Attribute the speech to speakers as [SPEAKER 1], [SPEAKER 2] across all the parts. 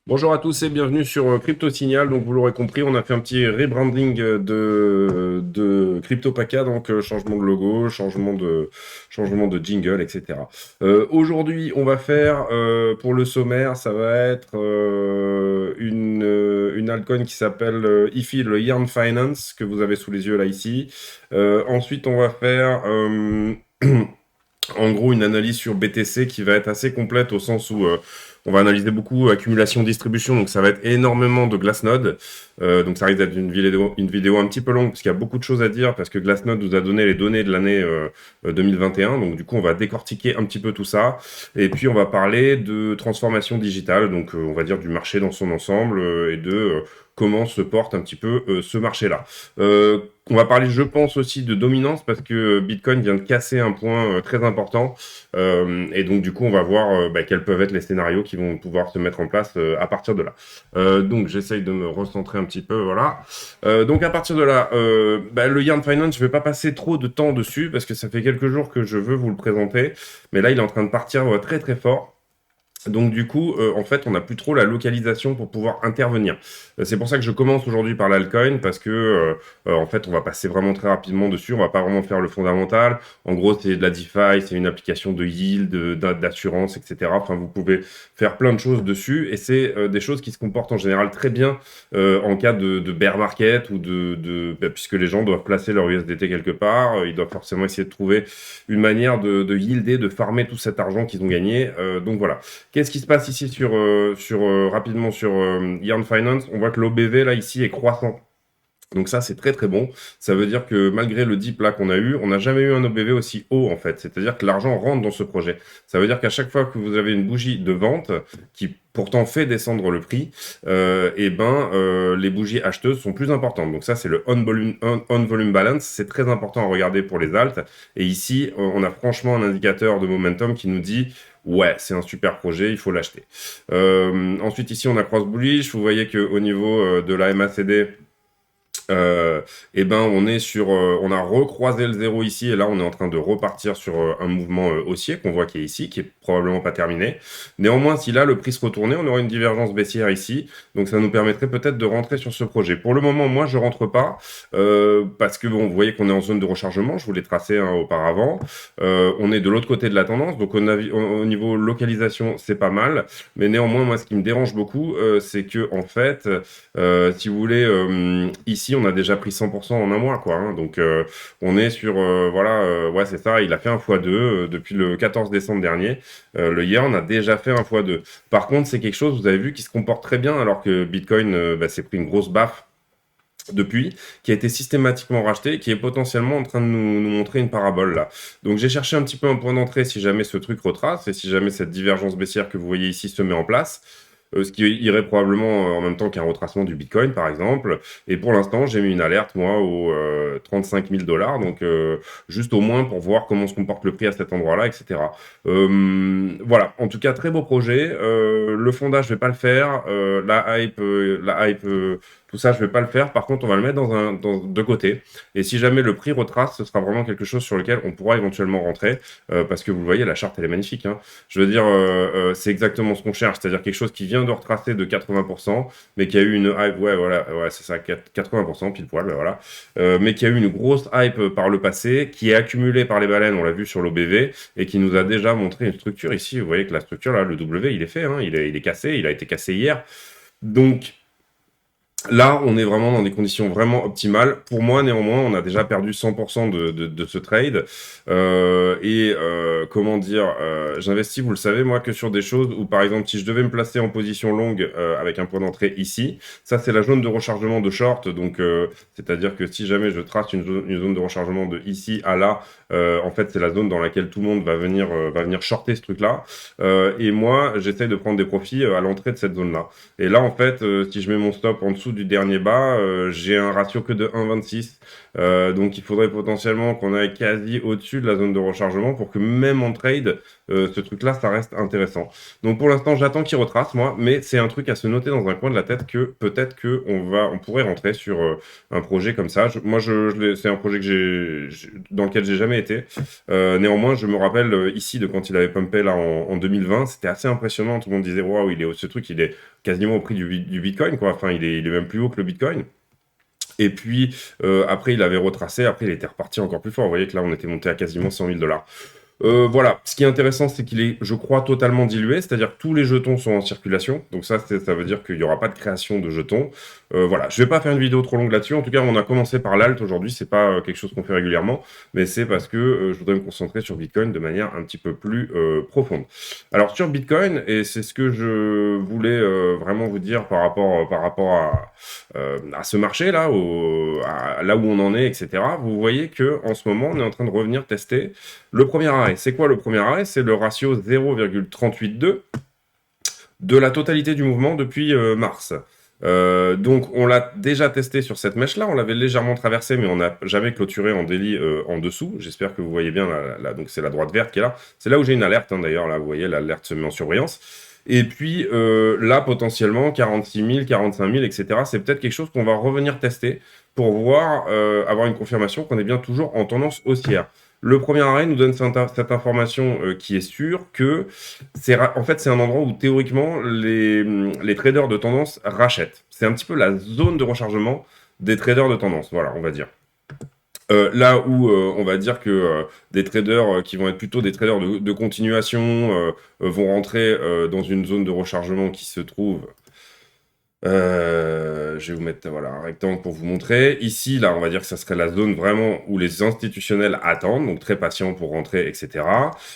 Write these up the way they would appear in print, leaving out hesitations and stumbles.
[SPEAKER 1] Bonjour à tous et bienvenue sur Crypto Signal. Donc vous l'aurez compris, on a fait un petit rebranding de CryptoPaca, donc changement de logo, changement de jingle, etc. Aujourd'hui, on va faire pour le sommaire, ça va être une altcoin qui s'appelle IFI, le Yarn Finance, que vous avez sous les yeux là ici. Ensuite, on va faire en gros une analyse sur BTC qui va être assez complète au sens où on va analyser beaucoup accumulation-distribution, donc ça va être énormément de Glassnode. Donc ça risque d'être une vidéo un petit peu longue parce qu'il y a beaucoup de choses à dire parce que Glassnode nous a donné les données de l'année 2021. Donc du coup, on va décortiquer un petit peu tout ça. Et puis on va parler de transformation digitale, donc on va dire du marché dans son ensemble et de comment se porte un petit peu ce marché-là. On va parler, je pense, aussi de dominance parce que Bitcoin vient de casser un point très important. Et donc, du coup, on va voir quels peuvent être les scénarios qui vont pouvoir se mettre en place à partir de là. Donc, j'essaye de me recentrer un petit peu, voilà. Donc, à partir de là, le Yarn Finance, je vais pas passer trop de temps dessus parce que ça fait quelques jours que je veux vous le présenter. Mais là, il est en train de partir très, très fort. Donc du coup, en fait, on n'a plus trop la localisation pour pouvoir intervenir. C'est pour ça que je commence aujourd'hui par l'altcoin, parce que en fait, on va passer vraiment très rapidement dessus. On va pas vraiment faire le fondamental. En gros, c'est de la DeFi, c'est une application de yield, d'assurance, etc. Enfin, vous pouvez faire plein de choses dessus, et c'est des choses qui se comportent en général très bien en cas de bear market ou puisque les gens doivent placer leur USDT quelque part, ils doivent forcément essayer de trouver une manière de yielder, de farmer tout cet argent qu'ils ont gagné. Donc voilà. Qu'est-ce qui se passe ici rapidement sur Yarn Finance? On voit que l'OBV là ici est croissant. Donc ça, c'est très très bon. Ça veut dire que malgré le dip là qu'on a eu, on n'a jamais eu un OBV aussi haut en fait. C'est-à-dire que l'argent rentre dans ce projet. Ça veut dire qu'à chaque fois que vous avez une bougie de vente qui pourtant fait descendre le prix, les bougies acheteuses sont plus importantes. Donc ça, c'est le on-volume balance. C'est très important à regarder pour les alts. Et ici, on a franchement un indicateur de momentum qui nous dit ouais, c'est un super projet, il faut l'acheter. Ensuite, ici, on a cross bullish. Vous voyez qu'au niveau de la MACD, on a recroisé le zéro ici et là on est en train de repartir sur un mouvement haussier qu'on voit qui est ici, qui est probablement pas terminé. Néanmoins, si là le prix se retournait, on aurait une divergence baissière ici, donc ça nous permettrait peut-être de rentrer sur ce projet. Pour le moment, moi je rentre pas parce que bon, vous voyez qu'on est en zone de rechargement, je vous l'ai tracé auparavant. On est de l'autre côté de la tendance, donc au niveau localisation c'est pas mal, mais néanmoins moi ce qui me dérange beaucoup, c'est que en fait, si vous voulez, ici on a déjà pris 100% en un mois, quoi. Hein. Donc, on est sur, ouais, c'est ça. Il a fait un x2 depuis le 14 décembre dernier. Le Yearn a déjà fait un x2. Par contre, c'est quelque chose, vous avez vu, qui se comporte très bien, alors que Bitcoin s'est pris une grosse baffe depuis, qui a été systématiquement racheté, qui est potentiellement en train de nous montrer une parabole là. Donc j'ai cherché un petit peu un point d'entrée si jamais ce truc retrace et si jamais cette divergence baissière que vous voyez ici se met en place. Ce qui irait probablement en même temps qu'un retracement du Bitcoin, par exemple. Et pour l'instant, j'ai mis une alerte, moi, aux 35 000 $, donc juste au moins pour voir comment se comporte le prix à cet endroit-là, etc. Voilà, en tout cas, très beau projet. Le fondage, je vais pas le faire. La hype, tout ça, je vais pas le faire. Par contre, on va le mettre de côté. Et si jamais le prix retrace, ce sera vraiment quelque chose sur lequel on pourra éventuellement rentrer, parce que vous le voyez, la charte, elle est magnifique. Hein. Je veux dire, c'est exactement ce qu'on cherche, c'est-à-dire quelque chose qui vient de retracer de 80%, mais qui a eu une hype, ouais, voilà, ouais, c'est ça, 80%, pile poil, voilà, mais qui a eu une grosse hype par le passé, qui est accumulée par les baleines, on l'a vu sur l'OBV, et qui nous a déjà montré une structure ici. Vous voyez que la structure, là, le W, il est fait, hein, il est cassé, il a été cassé hier. Donc, là, on est vraiment dans des conditions vraiment optimales. Pour moi, néanmoins, on a déjà perdu 100% de ce trade. Comment dire, j'investis, vous le savez, moi, que sur des choses où, par exemple, si je devais me placer en position longue avec un point d'entrée ici, ça, c'est la zone de rechargement de short. Donc, c'est-à-dire que si jamais je trace une zone de rechargement de ici à là, en fait, c'est la zone dans laquelle tout le monde va venir shorter ce truc-là. Et moi, j'essaye de prendre des profits à l'entrée de cette zone-là. Et là, en fait, si je mets mon stop en dessous du dernier bas, j'ai un ratio que de 1,26. Donc il faudrait potentiellement qu'on aille quasi au-dessus de la zone de rechargement pour que même en trade, ce truc-là, ça reste intéressant. Donc pour l'instant, j'attends qu'il retrace, moi, mais c'est un truc à se noter dans un coin de la tête que peut-être on pourrait rentrer sur un projet comme ça. C'est un projet dans lequel j'ai jamais été. Néanmoins, je me rappelle ici de quand il avait pumpé là en 2020, c'était assez impressionnant. Tout le monde disait waouh, ce truc, il est quasiment au prix du Bitcoin, quoi. Enfin, il est même plus haut que le Bitcoin. Et puis après, il avait retracé. Après, il était reparti encore plus fort. Vous voyez que là, on était monté à quasiment 100 000 $. Voilà, ce qui est intéressant, c'est qu'il est, je crois, totalement dilué, c'est-à-dire que tous les jetons sont en circulation, donc ça veut dire qu'il n'y aura pas de création de jetons. Voilà, je vais pas faire une vidéo trop longue là-dessus, en tout cas, on a commencé par l'alt aujourd'hui, c'est pas quelque chose qu'on fait régulièrement, mais c'est parce que je voudrais me concentrer sur Bitcoin de manière un petit peu plus profonde. Alors, sur Bitcoin, et c'est ce que je voulais vraiment vous dire par rapport à ce marché-là, là où on en est, etc., vous voyez que en ce moment, on est en train de revenir tester le premier arrêt. C'est quoi le premier arrêt? C'est le ratio 0,382 de la totalité du mouvement depuis mars. Donc on l'a déjà testé sur cette mèche-là, on l'avait légèrement traversé, mais on n'a jamais clôturé en daily en dessous. J'espère que vous voyez bien, donc c'est la droite verte qui est là. C'est là où j'ai une alerte, hein, d'ailleurs, là vous voyez, l'alerte se met en surbrillance. Et puis là, potentiellement, 46 000, 45 000, etc. C'est peut-être quelque chose qu'on va revenir tester pour voir, avoir une confirmation qu'on est bien toujours en tendance haussière. Le premier arrêt nous donne cette information qui est sûre que en fait, c'est un endroit où théoriquement les traders de tendance rachètent. C'est un petit peu la zone de rechargement des traders de tendance, voilà, on va dire. Là où on va dire que des traders qui vont être plutôt des traders de continuation vont rentrer dans une zone de rechargement qui se trouve. Je vais vous mettre voilà, un rectangle pour vous montrer. Ici, là, on va dire que ça serait la zone vraiment où les institutionnels attendent, donc très patients pour rentrer, etc.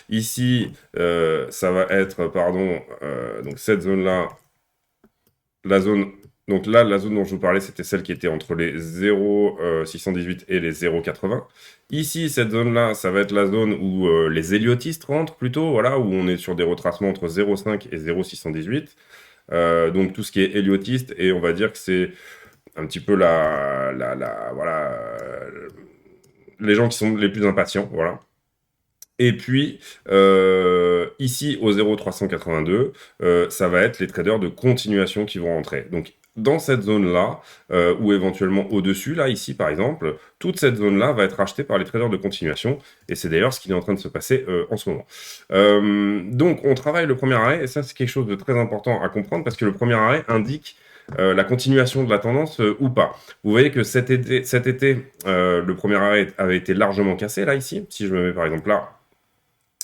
[SPEAKER 1] Ici, ça va être, pardon, donc cette zone-là, la zone. Donc là, la zone dont je vous parlais, c'était celle qui était entre les 0,618 et les 0,80. Ici, cette zone-là, ça va être la zone où les héliotistes rentrent plutôt, voilà, où on est sur des retracements entre 0,5 et 0,618. Donc tout ce qui est héliotiste, et on va dire que c'est un petit peu voilà, les gens qui sont les plus impatients, voilà. Et puis, ici, au 0,382, ça va être les traders de continuation qui vont rentrer. Donc, dans cette zone-là, ou éventuellement au-dessus, là, ici, par exemple, toute cette zone-là va être rachetée par les traders de continuation. Et c'est d'ailleurs ce qui est en train de se passer en ce moment. Donc, on travaille le premier arrêt, et ça, c'est quelque chose de très important à comprendre, parce que le premier arrêt indique la continuation de la tendance ou pas. Vous voyez que cet été le premier arrêt avait été largement cassé, là, ici. Si je me mets, par exemple, là,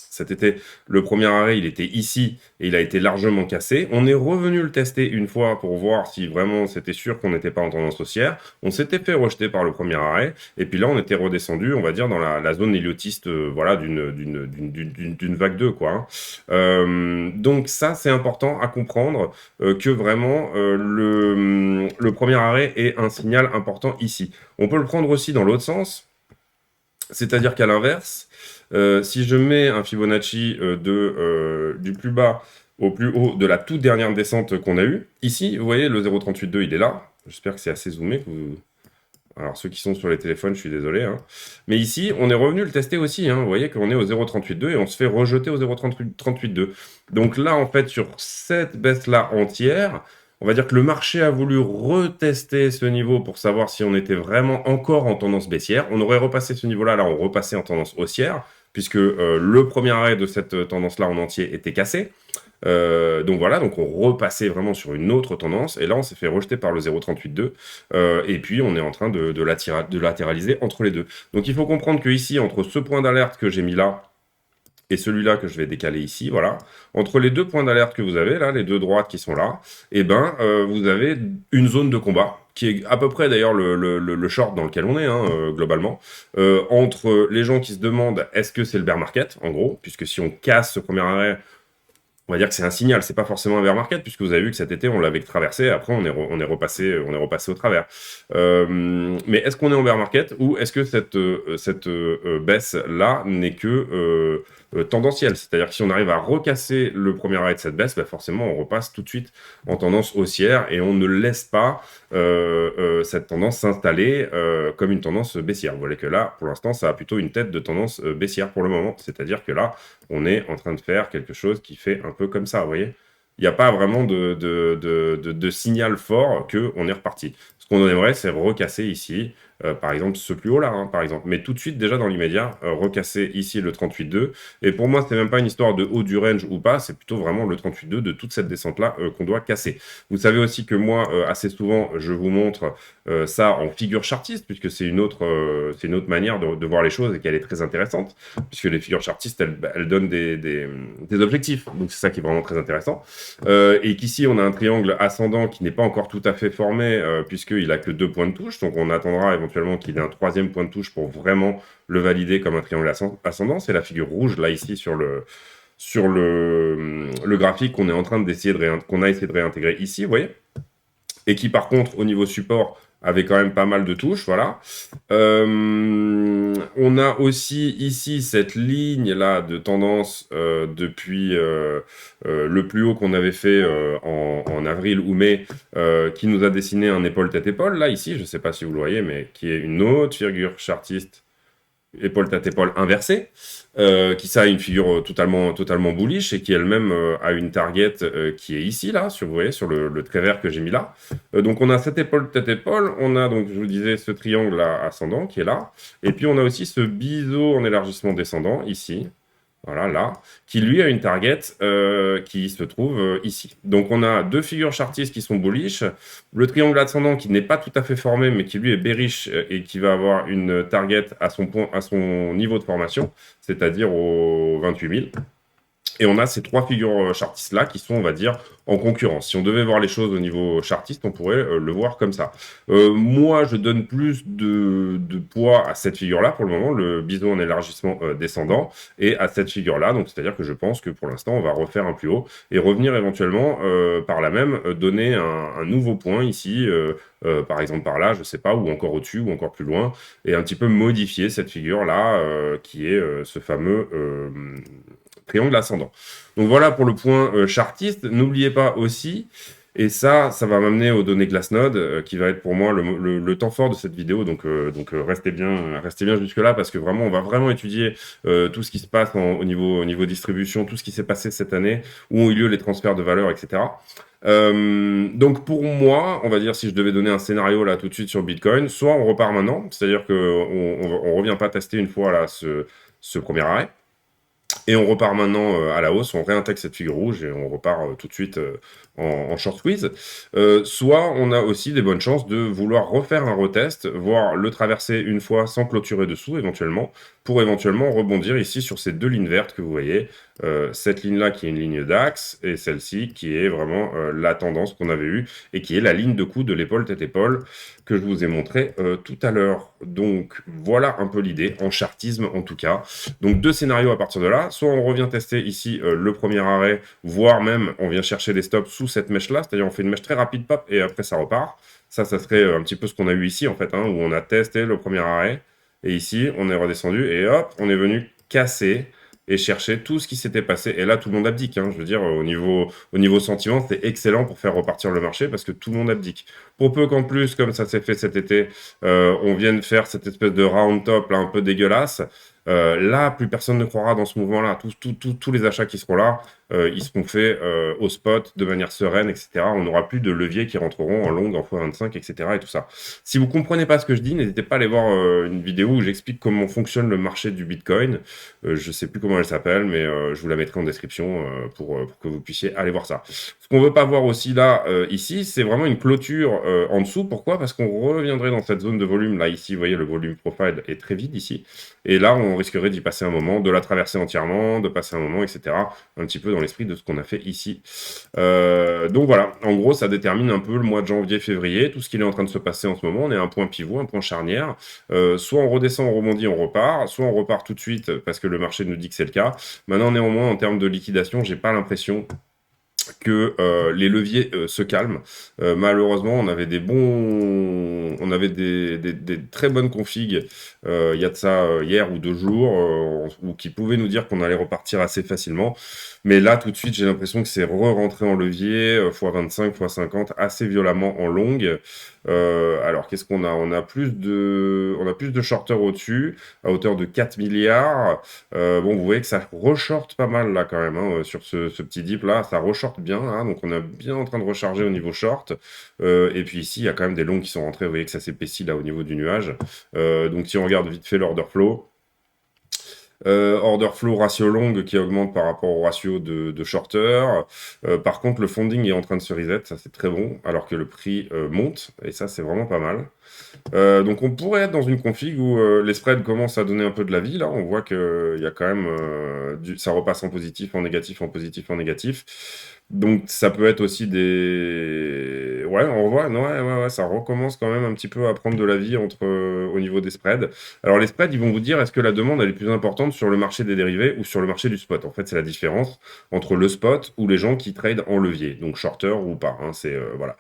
[SPEAKER 1] cet été, le premier arrêt, il était ici et il a été largement cassé. On est revenu le tester une fois pour voir si vraiment c'était sûr qu'on n'était pas en tendance haussière. On s'était fait rejeter par le premier arrêt. Et puis là, on était redescendu, on va dire, dans la zone héliotiste voilà, d'une vague 2, quoi. Donc ça, c'est important à comprendre que vraiment le premier arrêt est un signal important ici. On peut le prendre aussi dans l'autre sens, c'est-à-dire qu'à l'inverse, si je mets un Fibonacci du plus bas au plus haut de la toute dernière descente qu'on a eue, ici, vous voyez, le 0,382, il est là. J'espère que c'est assez zoomé. Alors, ceux qui sont sur les téléphones, je suis désolé. Hein. Mais ici, on est revenu le tester aussi. Hein. Vous voyez qu'on est au 0,382 et on se fait rejeter au 0,382. Donc là, en fait, sur cette baisse-là entière, on va dire que le marché a voulu retester ce niveau pour savoir si on était vraiment encore en tendance baissière. On aurait repassé ce niveau-là, là, on repassait en tendance haussière, puisque le premier arrêt de cette tendance-là en entier était cassé. Donc voilà, donc on repassait vraiment sur une autre tendance, et là on s'est fait rejeter par le 0,382, et puis on est en train de latéraliser entre les deux. Donc il faut comprendre que ici, entre ce point d'alerte que j'ai mis là, et celui-là que je vais décaler ici, voilà. Entre les deux points d'alerte que vous avez, là, les deux droites qui sont là, eh ben, vous avez une zone de combat, qui est à peu près d'ailleurs le short dans lequel on est, hein, globalement, entre les gens qui se demandent est-ce que c'est le bear market, en gros, puisque si on casse ce premier arrêt, on va dire que c'est un signal, c'est pas forcément un bear market, puisque vous avez vu que cet été, on l'avait traversé, après on est repassé au travers. Mais est-ce qu'on est en bear market, ou est-ce que cette baisse-là n'est que tendancielle? C'est-à-dire que si on arrive à recasser le premier arrêt de cette baisse, bah forcément, on repasse tout de suite en tendance haussière, et on ne laisse pas cette tendance s'installer comme une tendance baissière. Vous voyez que là, pour l'instant, ça a plutôt une tête de tendance baissière pour le moment, c'est-à-dire que là, on est en train de faire quelque chose qui fait un peu comme ça, vous voyez. Il n'y a pas vraiment de signal fort qu'on est reparti. Ce qu'on aimerait, c'est recasser ici, par exemple, ce plus haut-là, hein, par exemple. Mais tout de suite, déjà dans l'immédiat, recasser ici le 38,2. Et pour moi, c'est même pas une histoire de haut du range ou pas, c'est plutôt vraiment le 38,2 de toute cette descente-là qu'on doit casser. Vous savez aussi que moi, assez souvent, je vous montre ça en figure chartiste, puisque c'est une autre manière de voir les choses et qu'elle est très intéressante, puisque les figures chartistes, elles donnent des objectifs. Donc c'est ça qui est vraiment très intéressant. Et qu'ici, on a un triangle ascendant qui n'est pas encore tout à fait formé, puisqu'il a que 2 points de touche. Donc on attendra éventuellement qu'il ait un 3e point de touche pour vraiment le valider comme un triangle ascendant. C'est la figure rouge, là, ici, sur le graphique qu'on est en train qu'on a essayé de réintégrer ici, vous voyez, et qui par contre au niveau support avait quand même pas mal de touches, voilà. On a aussi ici cette ligne là de tendance depuis le plus haut qu'on avait fait en avril ou mai, qui nous a dessiné un épaule tête épaule là ici, je sais pas si vous le voyez, mais qui est une autre figure chartiste épaule tête épaule inversée, qui ça a une figure totalement bullish et qui elle-même a une target qui est ici là, vous voyez, sur le trait vert que j'ai mis là. Donc on a cette épaule tête épaule, on a donc, je vous disais, ce triangle là ascendant qui est là, et puis on a aussi ce biseau en élargissement descendant ici. Voilà, là, qui lui a une target qui se trouve ici. Donc on a 2 figures chartistes qui sont bullish, le triangle ascendant qui n'est pas tout à fait formé, mais qui lui est bearish et qui va avoir une target à son niveau de formation, c'est-à-dire aux 28 000. Et on a ces 3 figures chartistes-là qui sont, on va dire, en concurrence. Si on devait voir les choses au niveau chartiste, on pourrait le voir comme ça. Moi, je donne plus de poids à cette figure-là pour le moment, le biseau en élargissement descendant, et à cette figure-là. Donc, c'est-à-dire que je pense que pour l'instant, on va refaire un plus haut et revenir éventuellement par là même donner un nouveau point ici, par exemple par là, je sais pas, ou encore au-dessus, ou encore plus loin, et un petit peu modifier cette figure-là qui est ce fameux triangle ascendant. Donc voilà pour le point chartiste. N'oubliez pas aussi, et ça va m'amener aux données Glassnode, qui va être pour moi le temps fort de cette vidéo. Donc restez bien jusque-là, parce que vraiment, on va vraiment étudier tout ce qui se passe au niveau distribution, tout ce qui s'est passé cette année, où ont eu lieu les transferts de valeur, etc. Donc pour moi, on va dire, si je devais donner un scénario là tout de suite sur Bitcoin, soit on repart maintenant, c'est-à-dire qu'on on revient pas tester une fois là ce premier arrêt, et on repart maintenant à la hausse, on réintègre cette figure rouge et on repart tout de suite en short squeeze. Soit on a aussi des bonnes chances de vouloir refaire un retest, voire le traverser une fois sans clôturer dessous éventuellement, pour éventuellement rebondir ici sur ces 2 lignes vertes que vous voyez. Cette ligne-là qui est une ligne d'axe, et celle-ci qui est vraiment la tendance qu'on avait eue, et qui est la ligne de coup de l'épaule tête-épaule que je vous ai montré tout à l'heure. Donc voilà un peu l'idée, en chartisme en tout cas. Donc 2 scénarios à partir de là, soit on revient tester ici le premier arrêt, voire même on vient chercher des stops sous cette mèche-là, c'est-à-dire on fait une mèche très rapide, pop, et après ça repart. Ça serait un petit peu ce qu'on a eu ici en fait, hein, où on a testé le premier arrêt, et ici on est redescendu, et hop, on est venu casser et chercher tout ce qui s'était passé. Et là, tout le monde abdique. Hein. Je veux dire, au niveau sentiment, c'est excellent pour faire repartir le marché parce que tout le monde abdique. Pour peu qu'en plus, comme ça s'est fait cet été, on vienne faire cette espèce de round top là, un peu dégueulasse, là, plus personne ne croira dans ce mouvement-là. Tous les achats qui seront là, ils seront faits au spot de manière sereine, etc. On n'aura plus de leviers qui rentreront en longue, en x25, etc. et tout ça. Si vous comprenez pas ce que je dis, n'hésitez pas à aller voir une vidéo où j'explique comment fonctionne le marché du Bitcoin. Je sais plus comment elle s'appelle, mais je vous la mettrai en description pour que vous puissiez aller voir ça. Ce qu'on veut pas voir aussi là, ici, c'est vraiment une clôture en dessous. Pourquoi? Parce qu'on reviendrait dans cette zone de volume. Là, ici, vous voyez, le volume profile est très vide ici. Et là, on risquerait d'y passer un moment, de la traverser entièrement, de passer un moment, etc. Un petit peu dans l'esprit de ce qu'on a fait ici. Donc voilà, en gros, ça détermine un peu le mois de janvier, février, tout ce qui est en train de se passer en ce moment. On est à un point pivot, un point charnière. Soit on redescend, on rebondit, on repart, soit on repart tout de suite parce que le marché nous dit que c'est le cas. Maintenant, néanmoins, en termes de liquidation, j'ai pas l'impression que les leviers se calment. Malheureusement, on avait des très bonnes configs il y a de ça hier ou 2 jours, ou qui pouvaient nous dire qu'on allait repartir assez facilement. Mais là, tout de suite, j'ai l'impression que c'est re-rentré en levier, x25, x50, assez violemment en longue. Alors, qu'est-ce qu'on a? On a plus de shorters au-dessus, à hauteur de 4 milliards. Bon, vous voyez que ça reshort pas mal là quand même, hein, sur ce petit dip là, ça reshort bien, hein, donc on est bien en train de recharger au niveau short. Et puis ici, il y a quand même des longs qui sont rentrés, vous voyez que ça s'épaissit là au niveau du nuage. Donc si on regarde vite fait l'order flow, order flow ratio long qui augmente par rapport au ratio de shorter. Par contre, le funding est en train de se reset, ça c'est très bon, alors que le prix monte, et ça c'est vraiment pas mal. Donc on pourrait être dans une config où les spreads commencent à donner un peu de la vie. Là, on voit qu'il y a quand même ça repasse en positif, en négatif, en positif, en négatif. Donc ça peut être aussi des... Ouais, on voit, non, ouais, ça recommence quand même un petit peu à prendre de la vie au niveau des spreads. Alors les spreads, ils vont vous dire, est-ce que la demande elle est plus importante sur le marché des dérivés ou sur le marché du spot? En fait, c'est la différence entre le spot ou les gens qui tradent en levier, donc shorter ou pas, hein, c'est voilà.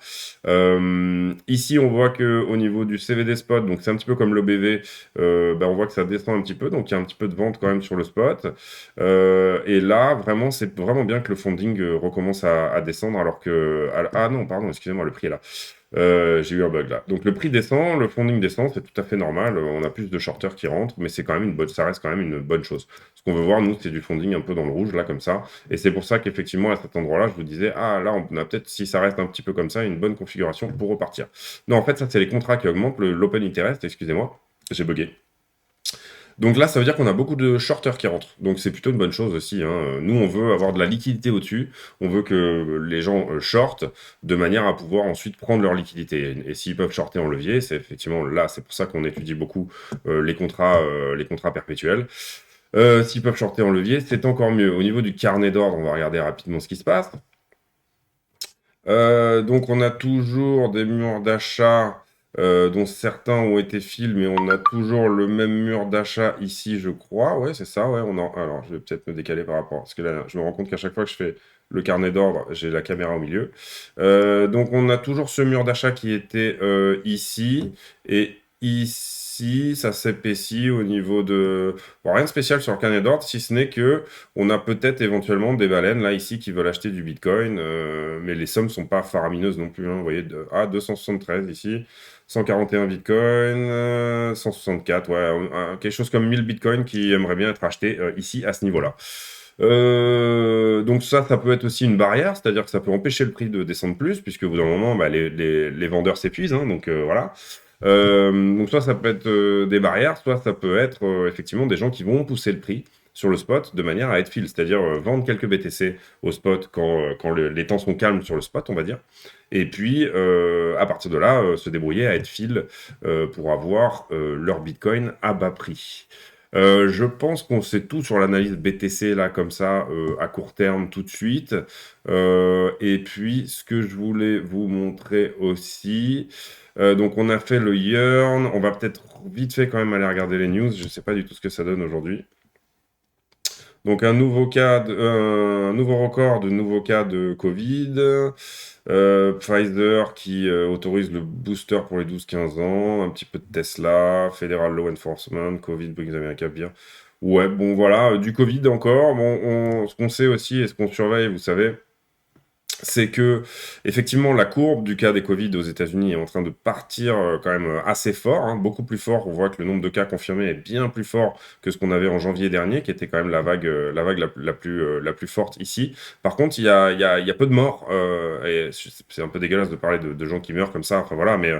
[SPEAKER 1] Ici, on voit que au niveau du CVD spot, donc c'est un petit peu comme l'OBV, on voit que ça descend un petit peu, donc il y a un petit peu de vente quand même sur le spot. Et là, vraiment, c'est vraiment bien que le funding recommence à descendre, alors que... Ah non, pardon, excusez-moi, le prix est là. J'ai eu un bug là. Donc le prix descend, le funding descend, c'est tout à fait normal. On a plus de shorters qui rentrent, mais c'est quand même ça reste quand même une bonne chose. Ce qu'on veut voir, nous, c'est du funding un peu dans le rouge, là, comme ça. Et c'est pour ça qu'effectivement, à cet endroit-là, je vous disais, ah là, on a peut-être, si ça reste un petit peu comme ça, une bonne configuration pour repartir. Non, en fait, ça, c'est les contrats qui augmentent, l'open interest, excusez-moi, j'ai bugué. Donc là, ça veut dire qu'on a beaucoup de shorters qui rentrent. Donc c'est plutôt une bonne chose aussi, hein. Nous, on veut avoir de la liquidité au-dessus. On veut que les gens shortent de manière à pouvoir ensuite prendre leur liquidité. Et s'ils peuvent shorter en levier, c'est effectivement là, c'est pour ça qu'on étudie beaucoup les contrats perpétuels. S'ils peuvent shorter en levier, c'est encore mieux. Au niveau du carnet d'ordre, on va regarder rapidement ce qui se passe. Donc on a toujours des murs d'achat dont certains ont été fill, mais on a toujours le même mur d'achat ici, je crois. Ouais, c'est ça. Ouais, Alors, je vais peut-être me décaler par rapport, parce que là, je me rends compte qu'à chaque fois que je fais le carnet d'ordre, j'ai la caméra au milieu. Donc on a toujours ce mur d'achat qui était ici, et ici, ça s'épaissit au niveau de... Bon, rien de spécial sur le carnet d'ordre, si ce n'est que on a peut-être éventuellement des baleines là ici qui veulent acheter du Bitcoin, mais les sommes sont pas faramineuses non plus, hein. Vous voyez, 273 ici, 141 Bitcoin, 164, ouais, quelque chose comme 1000 Bitcoin qui aimeraient bien être achetés ici à ce niveau-là. Donc ça peut être aussi une barrière, c'est-à-dire que ça peut empêcher le prix de descendre plus, puisque au bout d'un moment, les vendeurs s'épuisent, hein, donc voilà. Donc soit ça peut être des barrières, soit ça peut être effectivement des gens qui vont pousser le prix sur le spot de manière à être fill, c'est-à-dire vendre quelques BTC au spot quand les temps sont calmes sur le spot, on va dire, et puis à partir de là, se débrouiller à être fill pour avoir leur Bitcoin à bas prix. Je pense qu'on sait tout sur l'analyse BTC là comme ça à court terme tout de suite. Et puis ce que je voulais vous montrer aussi, donc on a fait le Yearn, on va peut-être vite fait quand même aller regarder les news, je ne sais pas du tout ce que ça donne aujourd'hui. Donc un nouveau record de nouveaux cas de Covid. Pfizer qui autorise le booster pour les 12-15 ans, un petit peu de Tesla, Federal Law Enforcement, Covid brings America bien. Ouais, bon voilà, du Covid encore. Bon, ce qu'on sait aussi et ce qu'on surveille, vous savez, c'est que effectivement la courbe du cas des Covid aux États-Unis est en train de partir quand même assez fort, hein, beaucoup plus fort. On voit que le nombre de cas confirmés est bien plus fort que ce qu'on avait en janvier dernier, qui était quand même la plus forte ici. Par contre, il y a peu de morts, et c'est un peu dégueulasse de parler de gens qui meurent comme ça. Enfin voilà, mais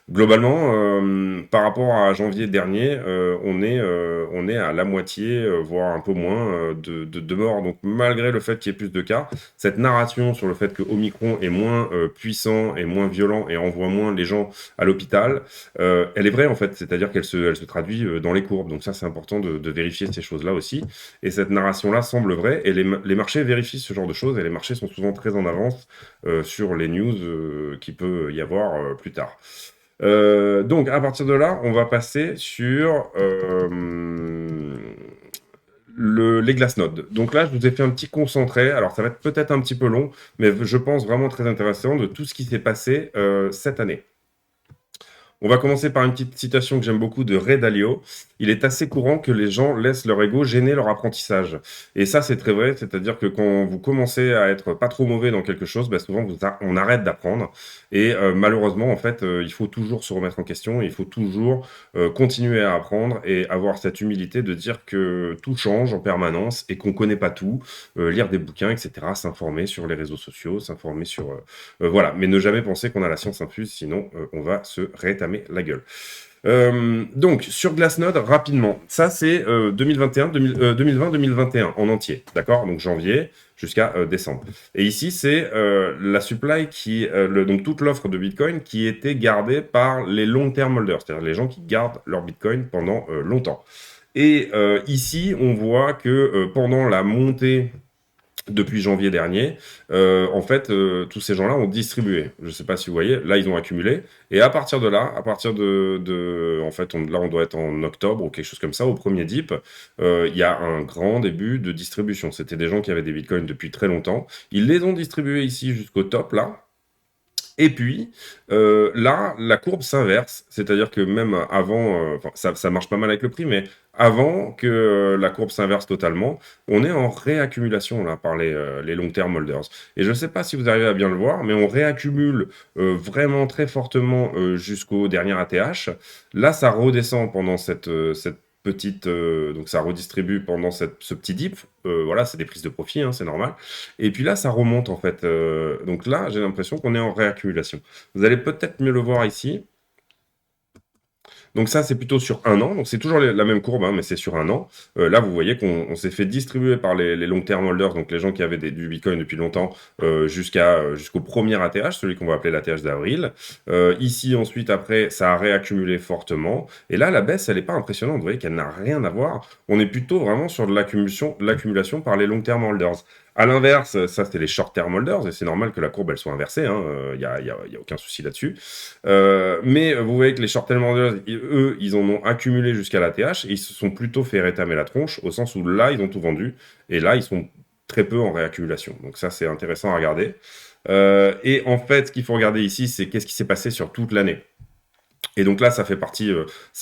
[SPEAKER 1] globalement, par rapport à janvier dernier, on est à la moitié, voire un peu moins de morts. Donc malgré le fait qu'il y ait plus de cas, cette narration sur le fait fait que Omicron est moins puissant et moins violent et envoie moins les gens à l'hôpital, elle est vraie en fait, c'est-à-dire elle se traduit dans les courbes. Donc ça, c'est important de vérifier ces choses-là aussi. Et cette narration-là semble vraie, et les marchés vérifient ce genre de choses, et les marchés sont souvent très en avance sur les news qu'il peut y avoir plus tard. Donc, à partir de là, on va passer sur les glassnodes. Donc là, je vous ai fait un petit concentré. Alors, ça va être peut-être un petit peu long, mais je pense vraiment très intéressant de tout ce qui s'est passé cette année. On va commencer par une petite citation que j'aime beaucoup de Ray Dalio. Il est assez courant que les gens laissent leur ego gêner leur apprentissage. Et ça, c'est très vrai. C'est-à-dire que quand vous commencez à être pas trop mauvais dans quelque chose, bah, souvent, on arrête d'apprendre. Et malheureusement, en fait, il faut toujours se remettre en question. Il faut toujours continuer à apprendre et avoir cette humilité de dire que tout change en permanence et qu'on connaît pas tout. Lire des bouquins, etc. S'informer sur les réseaux sociaux, s'informer sur... voilà. Mais ne jamais penser qu'on a la science infuse, sinon on va se rétamer la gueule. Donc, sur Glassnode, rapidement, ça c'est 2020-2021 en entier, d'accord? Donc janvier jusqu'à décembre. Et ici, c'est la supply donc toute l'offre de Bitcoin qui était gardée par les long-term holders, c'est-à-dire les gens qui gardent leur Bitcoin pendant longtemps. Et ici, on voit que pendant la montée depuis janvier dernier, en fait, tous ces gens-là ont distribué. Je ne sais pas si vous voyez, là, ils ont accumulé. Et à partir de là, à partir en fait, là, on doit être en octobre ou quelque chose comme ça, au premier dip, il y a un grand début de distribution. C'était des gens qui avaient des bitcoins depuis très longtemps. Ils les ont distribués ici jusqu'au top, là. Et puis, là, la courbe s'inverse, c'est-à-dire que même avant, ça marche pas mal avec le prix, mais avant que la courbe s'inverse totalement, on est en réaccumulation là par les long-term holders. Et je ne sais pas si vous arrivez à bien le voir, mais on réaccumule vraiment très fortement jusqu'au dernier ATH. Là, ça redescend pendant cette petite, donc ça redistribue pendant ce petit dip. Voilà, c'est des prises de profit, hein, c'est normal. Et puis là, ça remonte en fait. Donc là, j'ai l'impression qu'on est en réaccumulation. Vous allez peut-être mieux le voir ici. Donc ça, c'est plutôt sur un an. Donc c'est toujours la même courbe, hein, mais c'est sur un an. Là, vous voyez qu'on s'est fait distribuer par les long-term holders, donc les gens qui avaient du Bitcoin depuis longtemps, jusqu'au premier ATH, celui qu'on va appeler l'ATH d'avril. Ici, ensuite, après, ça a réaccumulé fortement. Et là, la baisse, elle n'est pas impressionnante. Vous voyez qu'elle n'a rien à voir. On est plutôt vraiment sur de l'accumulation par les long-term holders. À l'inverse, ça, c'était les short-term holders, et c'est normal que la courbe, elle soit inversée, hein, y a aucun souci là-dessus. Mais vous voyez que les short-term holders, eux, ils en ont accumulé jusqu'à l'ATH, et ils se sont plutôt fait rétamer la tronche, au sens où là, ils ont tout vendu, et là, ils sont très peu en réaccumulation. Donc ça, c'est intéressant à regarder. Et en fait, ce qu'il faut regarder ici, c'est qu'est-ce qui s'est passé sur toute l'année. Et donc là, ça fait partie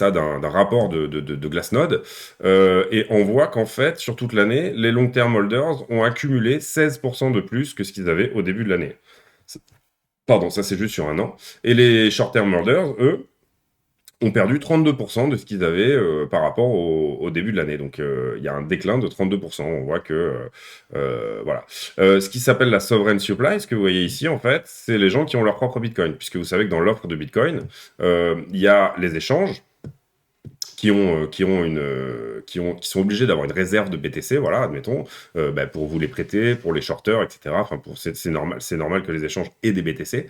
[SPEAKER 1] d'un rapport de Glassnode. Et on voit qu'en fait, sur toute l'année, les long-term holders ont accumulé 16% de plus que ce qu'ils avaient au début de l'année. Pardon, ça c'est juste sur un an. Et les short-term holders, eux, ont perdu 32% de ce qu'ils avaient par rapport au début de l'année. Donc il y a un déclin de 32%. On voit que voilà. Ce qui s'appelle la sovereign supply, ce que vous voyez ici en fait, c'est les gens qui ont leur propre Bitcoin, puisque vous savez que dans l'offre de Bitcoin, il y a les échanges qui sont obligés d'avoir une réserve de BTC, voilà, admettons, pour vous les prêter, pour les shorters, etc. Enfin, c'est normal que les échanges aient des BTC.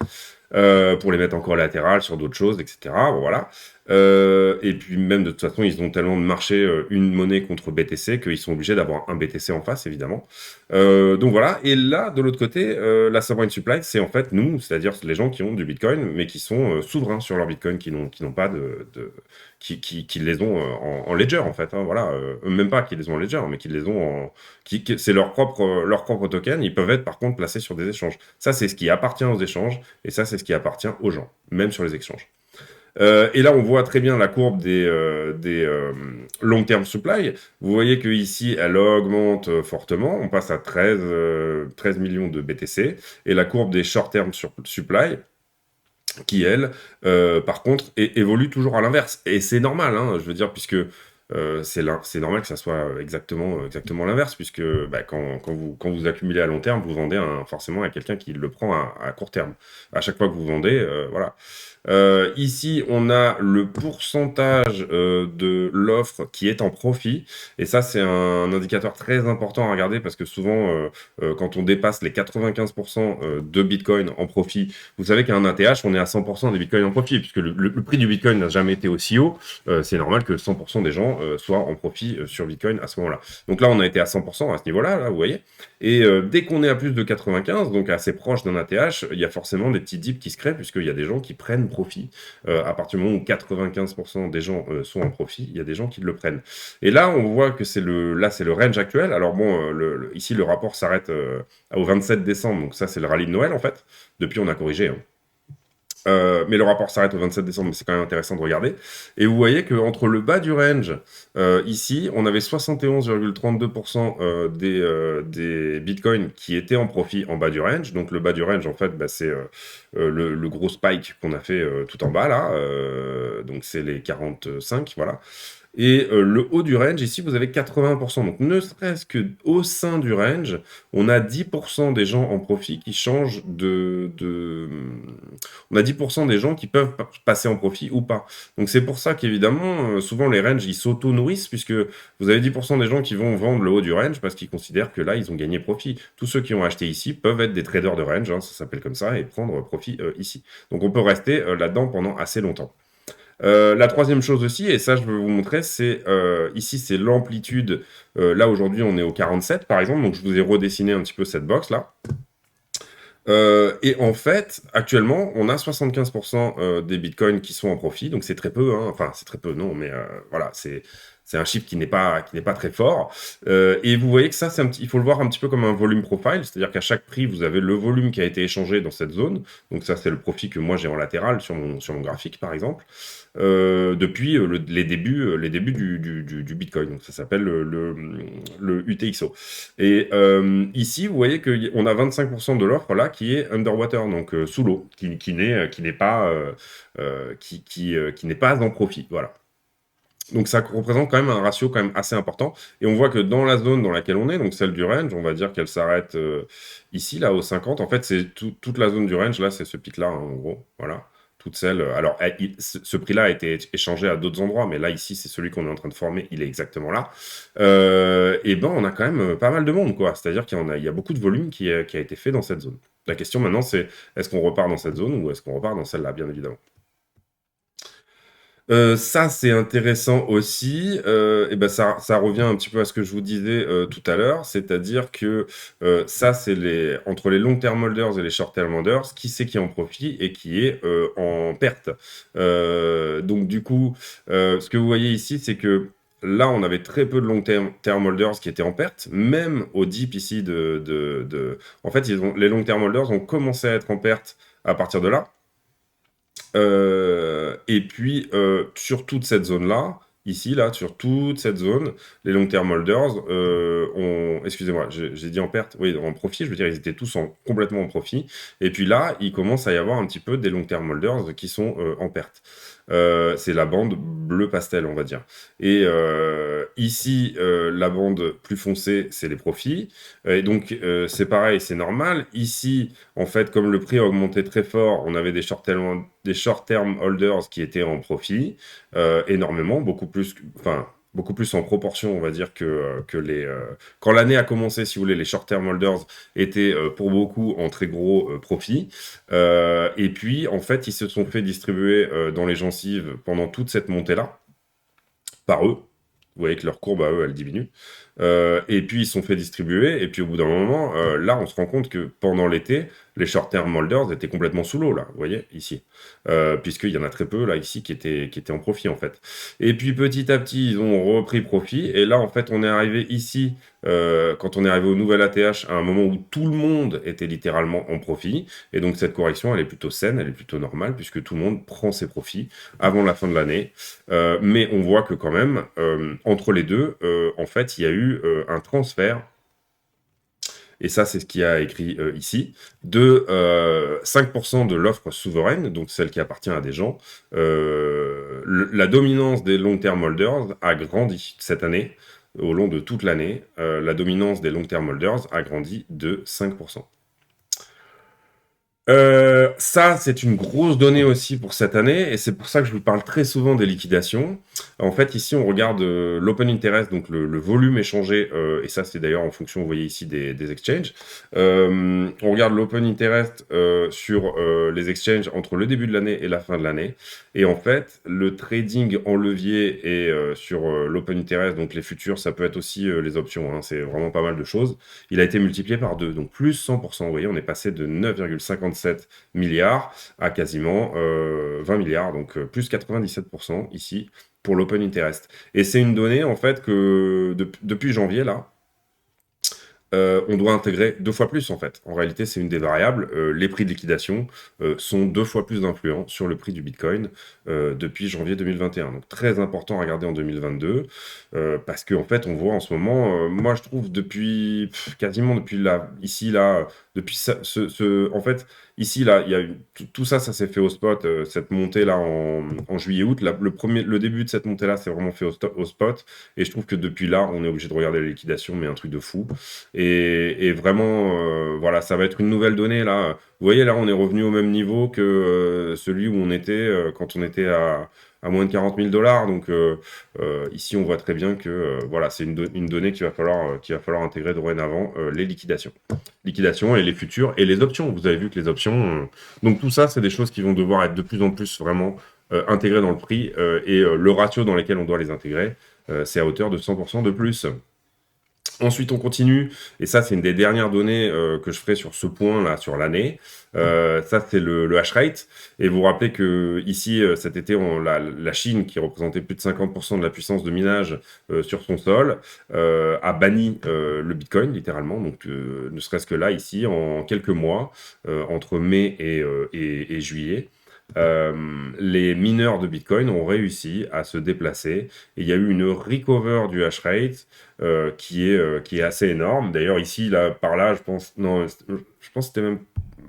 [SPEAKER 1] Pour les mettre en collatéral sur d'autres choses, etc. Bon, voilà. Et puis même de toute façon, ils ont tellement de marché une monnaie contre BTC qu'ils sont obligés d'avoir un BTC en face, évidemment. Donc voilà. Et là, de l'autre côté, la sovereign supply, c'est en fait nous, c'est-à-dire les gens qui ont du Bitcoin, mais qui sont souverains sur leur Bitcoin, qui n'ont pas qui les ont en ledger en fait. Hein, voilà. Même pas qu'ils les ont en ledger, mais qu'ils les ont en c'est leur propre token. Ils peuvent être par contre placés sur des échanges. Ça, c'est ce qui appartient aux échanges, et ça, c'est ce qui appartient aux gens, même sur les exchanges. Et là, on voit très bien la courbe des long-term supply. Vous voyez qu'ici, elle augmente fortement. On passe à 13 millions de BTC. Et la courbe des short-term supply, qui, elle, par contre, évolue toujours à l'inverse. Et c'est normal, hein, je veux dire, puisque c'est normal que ça soit exactement l'inverse, puisque bah, quand vous accumulez à long terme, vous vendez forcément à quelqu'un qui le prend à court terme. À chaque fois que vous vendez, voilà. Ici, on a le pourcentage de l'offre qui est en profit. Et ça, c'est un indicateur très important à regarder parce que souvent, quand on dépasse les 95% de Bitcoin en profit, vous savez qu'à un ATH, on est à 100% des Bitcoins en profit, puisque le prix du Bitcoin n'a jamais été aussi haut. C'est normal que 100% des gens soient en profit sur Bitcoin à ce moment-là. Donc là, on a été à 100% à ce niveau-là, là, vous voyez. Et dès qu'on est à plus de 95, donc assez proche d'un ATH, il y a forcément des petits dips qui se créent, puisqu'il y a des gens qui prennent profit. À partir du moment où 95% des gens sont en profit, il y a des gens qui le prennent. Et là, on voit que c'est le range actuel. Alors bon, ici, le rapport s'arrête au 27 décembre, donc ça, c'est le rallye de Noël, en fait. Depuis, on a corrigé, hein. Mais le rapport s'arrête au 27 décembre, mais c'est quand même intéressant de regarder. Et vous voyez qu'entre le bas du range, ici, on avait 71,32% des bitcoins qui étaient en profit en bas du range. Donc le bas du range, en fait, bah, c'est le gros spike qu'on a fait tout en bas, là. Donc c'est les 45, voilà. Et le haut du range, ici, vous avez 80%. Donc, ne serait-ce qu'au sein du range, on a 10% des gens en profit qui changent On a 10% des gens qui peuvent passer en profit ou pas. Donc, c'est pour ça qu'évidemment, souvent, les ranges, ils s'auto-nourrissent, puisque vous avez 10% des gens qui vont vendre le haut du range parce qu'ils considèrent que là, ils ont gagné profit. Tous ceux qui ont acheté ici peuvent être des traders de range, hein, ça s'appelle comme ça, et prendre profit ici. Donc, on peut rester là-dedans pendant assez longtemps. La troisième chose aussi, et ça je veux vous montrer, c'est ici c'est l'amplitude. Là aujourd'hui on est au 47 par exemple, donc je vous ai redessiné un petit peu cette box là. Et en fait, actuellement, on a 75% des bitcoins qui sont en profit, donc c'est très peu, hein. Enfin c'est très peu, non, mais voilà, c'est un chiffre qui n'est pas très fort. Et vous voyez que ça, il faut le voir un petit peu comme un volume profile, c'est-à-dire qu'à chaque prix, vous avez le volume qui a été échangé dans cette zone. Donc ça, c'est le profit que moi j'ai en latéral sur mon graphique, par exemple, depuis les débuts du Bitcoin. Donc ça s'appelle le UTXO. Et ici, vous voyez qu'on a 25% de l'offre là qui est underwater, donc sous l'eau, qui n'est pas qui n'est pas en profit. Voilà. Donc ça représente quand même un ratio quand même assez important. Et on voit que dans la zone dans laquelle on est, donc celle du range, on va dire qu'elle s'arrête ici, là, au 50. En fait, c'est toute la zone du range, là, c'est ce pic-là, hein, en gros. Voilà. Toute celle. Alors, ce prix-là a été échangé à d'autres endroits, mais là, ici, c'est celui qu'on est en train de former, il est exactement là. Et ben, on a quand même pas mal de monde, quoi. C'est-à-dire qu'il y a beaucoup de volume qui a été fait dans cette zone. La question maintenant, c'est est-ce qu'on repart dans cette zone ou est-ce qu'on repart dans celle-là, bien évidemment. Ça, c'est intéressant aussi. Et ben ça revient un petit peu à ce que je vous disais tout à l'heure, c'est-à-dire que ça, c'est entre les long-term holders et les short-term holders, qui c'est qui en profite et qui est en perte. Donc du coup, ce que vous voyez ici, c'est que là, on avait très peu de long-term holders qui étaient en perte, même au dip ici En fait, les long-term holders ont commencé à être en perte à partir de là. Et puis, sur toute cette zone-là, ici, là, sur toute cette zone, les long-term holders Excusez-moi, j'ai dit en perte, oui, en profit, je veux dire, ils étaient tous complètement en profit. Et puis là, il commence à y avoir un petit peu des long-term holders qui sont en perte. C'est la bande bleu pastel, on va dire. Et ici, la bande plus foncée, c'est les profits. Et donc, c'est pareil, c'est normal. Ici, en fait, comme le prix a augmenté très fort, on avait des short-term holders qui étaient en profit, énormément, beaucoup plus en proportion, on va dire, que quand l'année a commencé, si vous voulez, les short-term holders étaient pour beaucoup en très gros profit. Et puis, en fait, ils se sont fait distribuer dans les gencives pendant toute cette montée-là, par eux. Vous voyez que leur courbe à eux, elle diminue. Et puis ils se sont fait distribuer. Et puis au bout d'un moment, là, on se rend compte que pendant l'été, les short-term holders étaient complètement sous l'eau, là. Vous voyez, ici. Puisqu'il y en a très peu, là, ici, qui étaient en profit, en fait. Et puis petit à petit, ils ont repris profit. Et là, en fait, on est arrivé ici, quand on est arrivé au nouvel ATH, à un moment où tout le monde était littéralement en profit. Et donc cette correction, elle est plutôt saine, elle est plutôt normale, puisque tout le monde prend ses profits avant la fin de l'année. Mais on voit que quand même, entre les deux, en fait, il y a eu un transfert et ça c'est ce qu'il y a écrit ici, de 5% de l'offre souveraine, donc celle qui appartient à des gens, la dominance des long-term holders a grandi cette année, au long de toute l'année, la dominance des long-term holders a grandi de 5%. Ça, c'est une grosse donnée aussi pour cette année, et c'est pour ça que je vous parle très souvent des liquidations. En fait, ici, on regarde l'open interest, donc le volume échangé, et ça, c'est d'ailleurs en fonction, vous voyez ici, des exchanges. On regarde l'open interest sur les exchanges entre le début de l'année et la fin de l'année. Et en fait, le trading en levier et sur l'open interest, donc les futurs, ça peut être aussi les options, hein, c'est vraiment pas mal de choses. Il a été multiplié par 2, donc plus 100%. Vous voyez, on est passé de 9,57 milliards à quasiment 20 milliards, donc plus 97% ici pour l'open interest. Et c'est une donnée, en fait, que depuis janvier, là, on doit intégrer 2 fois plus, en fait. En réalité, c'est une des variables. Les prix de liquidation sont 2 fois plus influents sur le prix du Bitcoin depuis janvier 2021. Donc, très important à regarder en 2022, parce qu'en fait, on voit en ce moment, moi, je trouve, depuis, quasiment depuis là, ici, là, depuis ça, en fait, ici, là, il y a tout ça, ça s'est fait au spot, cette montée-là en juillet-août. Le début de cette montée-là, c'est vraiment fait au spot. Et je trouve que depuis là, on est obligé de regarder la liquidation, mais un truc de fou. Et vraiment, voilà, ça va être une nouvelle donnée là. Vous voyez, là, on est revenu au même niveau que celui où on était quand on était à moins de 40 000 dollars. Donc ici, on voit très bien que voilà, c'est une donnée qu'il va falloir intégrer dorénavant, les liquidations. Liquidations et les futurs et les options. Vous avez vu que les options. Donc tout ça, c'est des choses qui vont devoir être de plus en plus vraiment intégrées dans le prix et le ratio dans lequel on doit les intégrer, c'est à hauteur de 100% de plus. Ensuite, on continue, et ça, c'est une des dernières données que je ferai sur ce point-là, sur l'année. Ça, c'est le hash rate. Et vous vous rappelez que ici, cet été, la Chine, qui représentait plus de 50% de la puissance de minage sur son sol, a banni le Bitcoin, littéralement. Donc, ne serait-ce que là, ici, en quelques mois, entre mai et juillet, les mineurs de Bitcoin ont réussi à se déplacer. Et il y a eu une recover du hash rate qui est assez énorme. D'ailleurs, ici, là, par là, je pense, non, je pense que c'était même,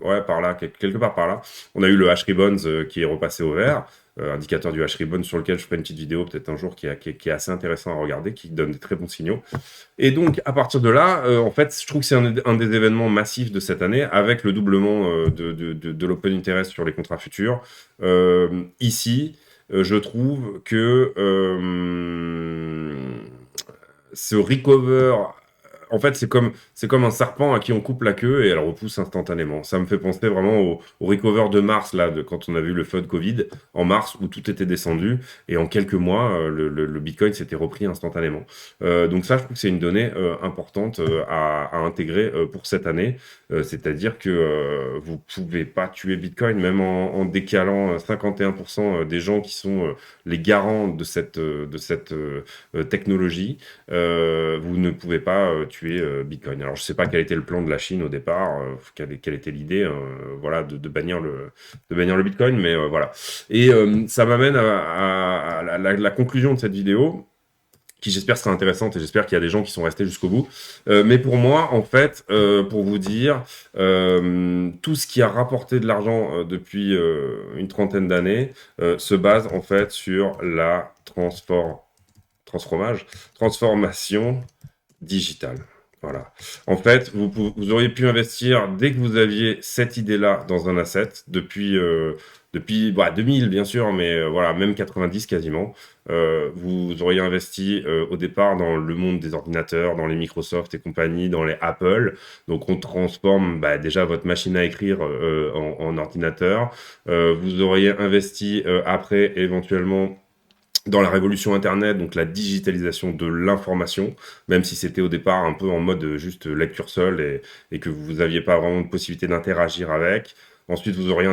[SPEAKER 1] ouais, par là, quelque part par là, on a eu le hash ribbons qui est repassé au vert, indicateur du hash ribbon sur lequel je ferai une petite vidéo peut-être un jour qui est assez intéressant à regarder, qui donne des très bons signaux. Et donc, à partir de là, en fait, je trouve que c'est un des événements massifs de cette année, avec le doublement de l'open interest sur les contrats futurs. Ici, je trouve que ce recover, en fait, c'est comme un serpent à qui on coupe la queue et elle repousse instantanément. Ça me fait penser vraiment au recover de mars, là, quand on a vu le flood Covid, en mars, où tout était descendu, et en quelques mois, le Bitcoin s'était repris instantanément. Donc ça, je trouve que c'est une donnée importante à intégrer pour cette année. C'est-à-dire que vous pouvez pas tuer Bitcoin, même en décalant 51% des gens qui sont les garants de cette technologie. Vous ne pouvez pas tuer Bitcoin. Alors, je ne sais pas quel était le plan de la Chine au départ, quelle était l'idée, voilà, de bannir le Bitcoin, mais voilà. Et ça m'amène à la conclusion de cette vidéo, qui j'espère sera intéressante et j'espère qu'il y a des gens qui sont restés jusqu'au bout. Mais pour moi, en fait, pour vous dire, tout ce qui a rapporté de l'argent depuis une trentaine d'années se base en fait sur la transformation digitale. Voilà. En fait, vous auriez pu investir dès que vous aviez cette idée-là dans un asset, depuis 2000 bien sûr, mais voilà, même 90 quasiment. Vous auriez investi au départ dans le monde des ordinateurs, dans les Microsoft et compagnie, dans les Apple. Donc on transforme déjà votre machine à écrire en ordinateur. Vous auriez investi après éventuellement dans la révolution Internet, donc la digitalisation de l'information, même si c'était au départ un peu en mode juste lecture seule et que vous n'aviez pas vraiment de possibilité d'interagir avec. Ensuite, vous auriez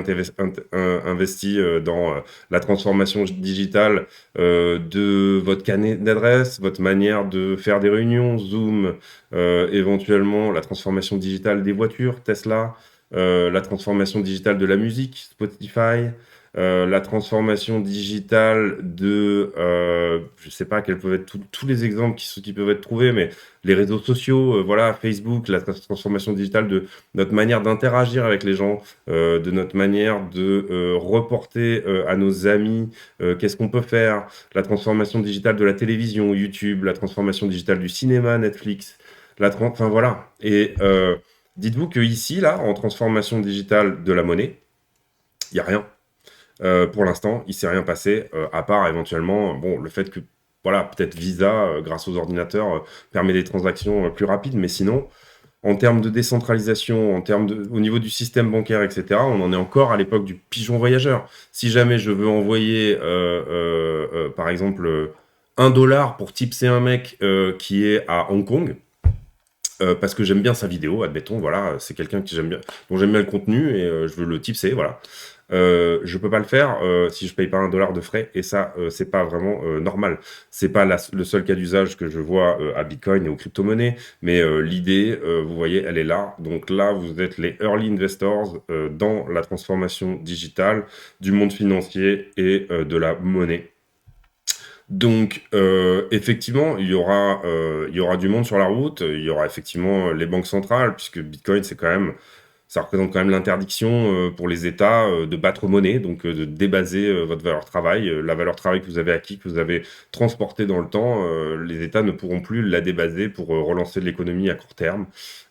[SPEAKER 1] investi dans la transformation digitale de votre carnet d'adresse, votre manière de faire des réunions, Zoom, éventuellement la transformation digitale des voitures, Tesla, la transformation digitale de la musique, Spotify, la transformation digitale je sais pas quels peuvent être tous les exemples qui peuvent être trouvés, mais les réseaux sociaux, voilà, Facebook, la transformation digitale de notre manière d'interagir avec les gens, de notre manière de reporter à nos amis qu'est-ce qu'on peut faire, la transformation digitale de la télévision, YouTube, la transformation digitale du cinéma, Netflix, enfin voilà. Et dites-vous que ici, là, en transformation digitale de la monnaie, il n'y a rien. Pour l'instant, il ne s'est rien passé, à part éventuellement, bon, le fait que, voilà, peut-être Visa, grâce aux ordinateurs, permet des transactions plus rapides, mais sinon, en termes de décentralisation, au niveau du système bancaire, etc., on en est encore à l'époque du pigeon voyageur. Si jamais je veux envoyer, par exemple, 1 dollar pour tipser un mec qui est à Hong Kong, parce que j'aime bien sa vidéo, admettons, voilà, c'est quelqu'un que j'aime bien, dont j'aime bien le contenu et je veux le tipser, voilà. Je peux pas le faire si je paye pas 1 dollar de frais et ça c'est pas vraiment normal. C'est pas le seul cas d'usage que je vois à Bitcoin et aux crypto-monnaies, mais l'idée, vous voyez, elle est là. Donc là, vous êtes les early investors dans la transformation digitale du monde financier et de la monnaie. Donc, effectivement, il y aura du monde sur la route. Il y aura effectivement les banques centrales, puisque Bitcoin, ça représente quand même l'interdiction pour les États de battre monnaie, donc de débaser votre valeur travail. La valeur travail que vous avez acquis, que vous avez transportée dans le temps, les États ne pourront plus la débaser pour relancer l'économie à court terme,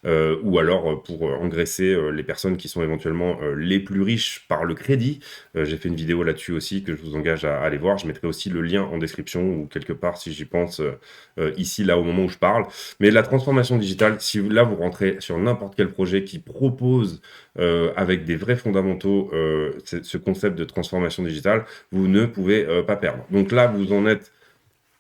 [SPEAKER 1] ou alors pour engraisser les personnes qui sont éventuellement les plus riches par le crédit. J'ai fait une vidéo là-dessus aussi que je vous engage à aller voir. Je mettrai aussi le lien en description ou quelque part si j'y pense ici, là, au moment où je parle. Mais la transformation digitale, si là, vous rentrez sur n'importe quel projet qui propose avec des vrais fondamentaux ce concept de transformation digitale, vous ne pouvez pas perdre. Donc là, vous en êtes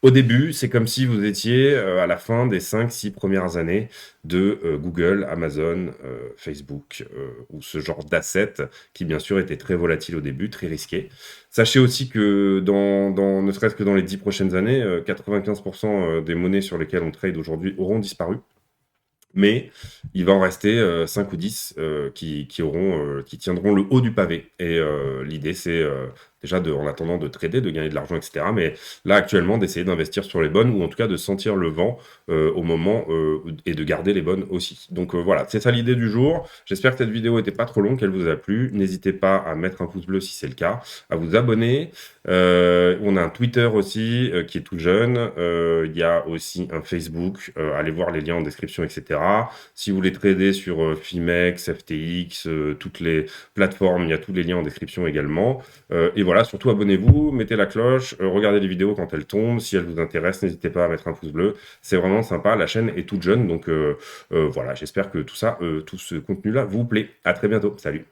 [SPEAKER 1] au début, c'est comme si vous étiez à la fin des 5-6 premières années de Google, Amazon, Facebook ou ce genre d'assets qui bien sûr étaient très volatiles au début, très risqués. Sachez aussi que ne serait-ce que dans les 10 prochaines années, 95% des monnaies sur lesquelles on trade aujourd'hui auront disparu. Mais il va en rester 5 ou 10 qui tiendront le haut du pavé. Et l'idée, c'est déjà, en attendant de trader, de gagner de l'argent, etc. Mais là, actuellement, d'essayer d'investir sur les bonnes, ou en tout cas de sentir le vent au moment, et de garder les bonnes aussi. Donc voilà, c'est ça l'idée du jour. J'espère que cette vidéo n'était pas trop longue, qu'elle vous a plu. N'hésitez pas à mettre un pouce bleu si c'est le cas, à vous abonner. On a un Twitter aussi qui est tout jeune. Il y a aussi un Facebook. Allez voir les liens en description, etc. Si vous voulez trader sur Fimex, FTX, toutes les plateformes, il y a tous les liens en description également. Et voilà, surtout abonnez-vous, mettez la cloche, regardez les vidéos quand elles tombent. Si elles vous intéressent, n'hésitez pas à mettre un pouce bleu. C'est vraiment sympa. La chaîne est toute jeune. Donc voilà, j'espère que tout ce contenu-là vous plaît. À très bientôt. Salut.